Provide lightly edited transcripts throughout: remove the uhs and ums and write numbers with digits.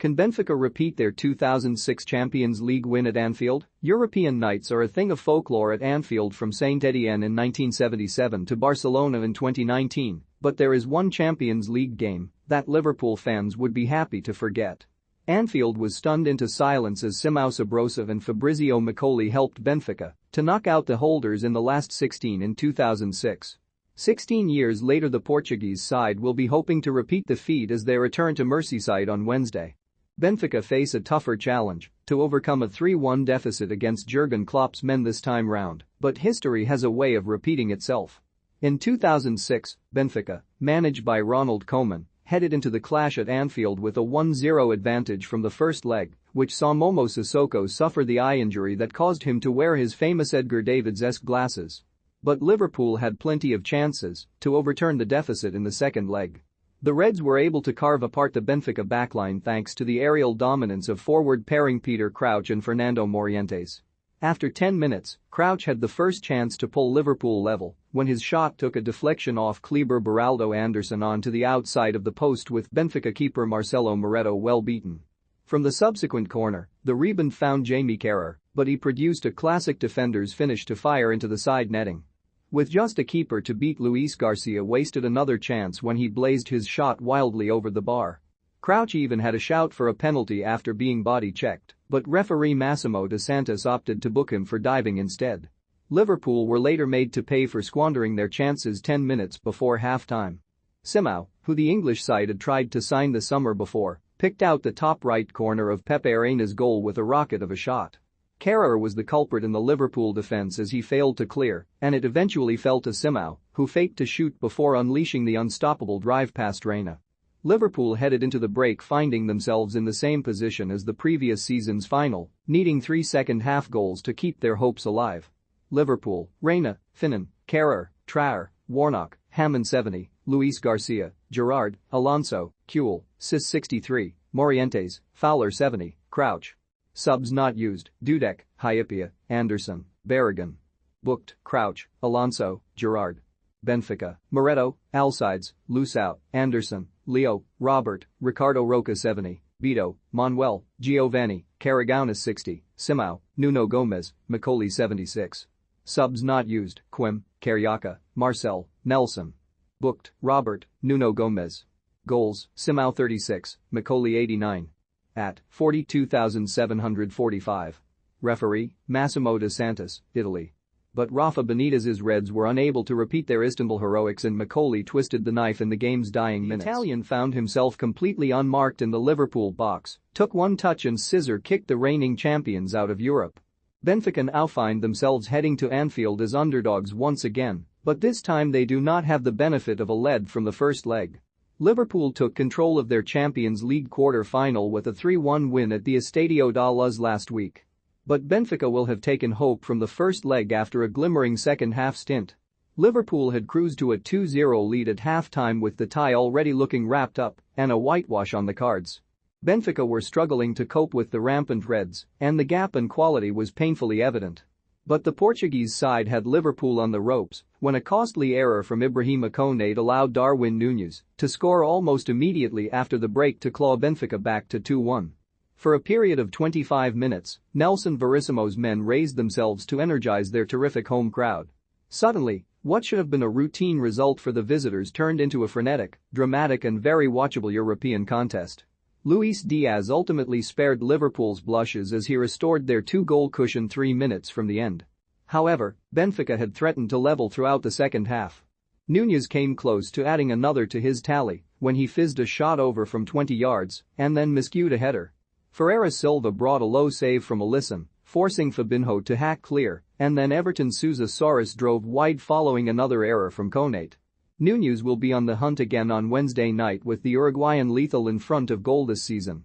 Can Benfica repeat their 2006 Champions League win at Anfield? European nights are a thing of folklore at Anfield from Saint-Étienne in 1977 to Barcelona in 2019, but there is one Champions League game that Liverpool fans would be happy to forget. Anfield was stunned into silence as Simão Sabrosa and Fabrizio Macaulay helped Benfica to knock out the holders in the last 16 in 2006. 16 years later, the Portuguese side will be hoping to repeat the feat as they return to Merseyside on Wednesday. Benfica face a tougher challenge to overcome a 3-1 deficit against Jurgen Klopp's men this time round, but history has a way of repeating itself. In 2006, Benfica, managed by Ronald Koeman, headed into the clash at Anfield with a 1-0 advantage from the first leg, which saw Momo Sissoko suffer the eye injury that caused him to wear his famous Edgar Davids-esque glasses. But Liverpool had plenty of chances to overturn the deficit in the second leg. The Reds were able to carve apart the Benfica backline thanks to the aerial dominance of forward pairing Peter Crouch and Fernando Morientes. After 10 minutes, Crouch had the first chance to pull Liverpool level when his shot took a deflection off Kleber Beraldo Anderson onto the outside of the post with Benfica keeper Marcelo Moreto well beaten. From the subsequent corner, the rebound found Jamie Carragher, but he produced a classic defender's finish to fire into the side netting. With just a keeper to beat, Luis Garcia wasted another chance when he blazed his shot wildly over the bar. Crouch even had a shout for a penalty after being body-checked, but referee Massimo De Santos opted to book him for diving instead. Liverpool were later made to pay for squandering their chances 10 minutes before half-time. Simão, who the English side had tried to sign the summer before, picked out the top right corner of Pepe Reina's goal with a rocket of a shot. Carragher was the culprit in the Liverpool defense as he failed to clear, and it eventually fell to Simão, who faked to shoot before unleashing the unstoppable drive past Reina. Liverpool headed into the break finding themselves in the same position as the previous season's final, needing 3 second-half goals to keep their hopes alive. Liverpool, Reina, Finan, Carragher, Traore, Warnock, Hammond 70, Luis Garcia, Gerrard, Alonso, Kuhl, Sis 63, Morientes, Fowler 70, Crouch. Subs not used: Dudek, Hypia, Anderson, Barragan. Booked: Crouch, Alonso, Gerrard. Benfica, Moreto, Alcides, Luçao, Anderson, Leo, Robert, Ricardo Roca 70, Beto, Manuel, Giovanni, Carragounis 60, Simão, Nuno Gomes, Macaulay 76. Subs not used: Quim, Carioca, Marcel, Nelson. Booked: Robert, Nuno Gomes. Goals: Simão 36, Macaulay 89. At 42,745. Referee, Massimo De Santos, Italy. But Rafa Benitez's Reds were unable to repeat their Istanbul heroics and Macaulay twisted the knife in the game's dying minutes. The Italian found himself completely unmarked in the Liverpool box, took one touch and scissor-kicked the reigning champions out of Europe. Benfica now find themselves heading to Anfield as underdogs once again, but this time they do not have the benefit of a lead from the first leg. Liverpool took control of their Champions League quarter-final with a 3-1 win at the Estadio da Luz last week. But Benfica will have taken hope from the first leg after a glimmering second-half stint. Liverpool had cruised to a 2-0 lead at half-time with the tie already looking wrapped up and a whitewash on the cards. Benfica were struggling to cope with the rampant Reds, and the gap in quality was painfully evident. But the Portuguese side had Liverpool on the ropes when a costly error from Ibrahima Konate allowed Darwin Núñez to score almost immediately after the break to claw Benfica back to 2-1. For a period of 25 minutes, Nelson Verissimo's men raised themselves to energize their terrific home crowd. Suddenly, what should have been a routine result for the visitors turned into a frenetic, dramatic and very watchable European contest. Luis Diaz ultimately spared Liverpool's blushes as he restored their 2-goal cushion 3 minutes from the end. However, Benfica had threatened to level throughout the second half. Núñez came close to adding another to his tally when he fizzed a shot over from 20 yards and then miscued a header. Ferreira Silva brought a low save from Alisson, forcing Fabinho to hack clear, and then Everton Sousa Soares drove wide following another error from Konate. Núñez will be on the hunt again on Wednesday night with the Uruguayan lethal in front of goal this season.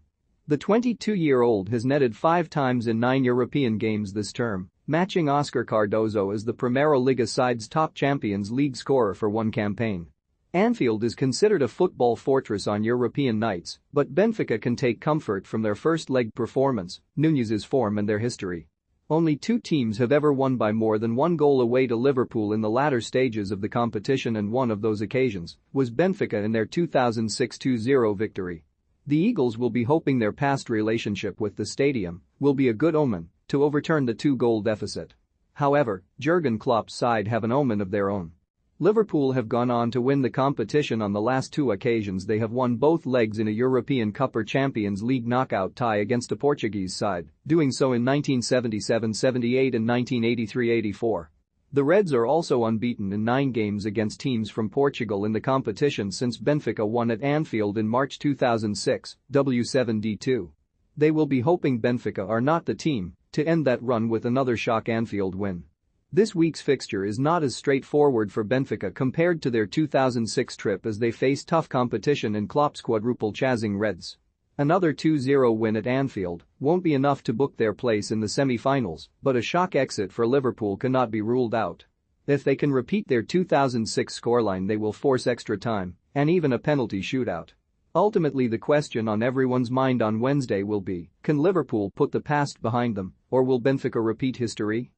The 22-year-old has netted 5 times in 9 European games this term, matching Oscar Cardozo as the Primeira Liga side's top Champions League scorer for one campaign. Anfield is considered a football fortress on European nights, but Benfica can take comfort from their first-leg performance, Núñez's form and their history. Only 2 teams have ever won by more than 1 goal away to Liverpool in the latter stages of the competition, and one of those occasions was Benfica in their 2006 2-0 victory. The Eagles will be hoping their past relationship with the stadium will be a good omen to overturn the two-goal deficit. However, Jurgen Klopp's side have an omen of their own. Liverpool have gone on to win the competition on the last two occasions they have won both legs in a European Cup or Champions League knockout tie against a Portuguese side, doing so in 1977-78 and 1983-84. The Reds are also unbeaten in 9 games against teams from Portugal in the competition since Benfica won at Anfield in March 2006, W7D2. They will be hoping Benfica are not the team to end that run with another shock Anfield win. This week's fixture is not as straightforward for Benfica compared to their 2006 trip as they face tough competition in Klopp's quadruple chasing Reds. Another 2-0 win at Anfield won't be enough to book their place in the semi-finals, but a shock exit for Liverpool cannot be ruled out. If they can repeat their 2006 scoreline, they will force extra time and even a penalty shootout. Ultimately, the question on everyone's mind on Wednesday will be, can Liverpool put the past behind them, or will Benfica repeat history?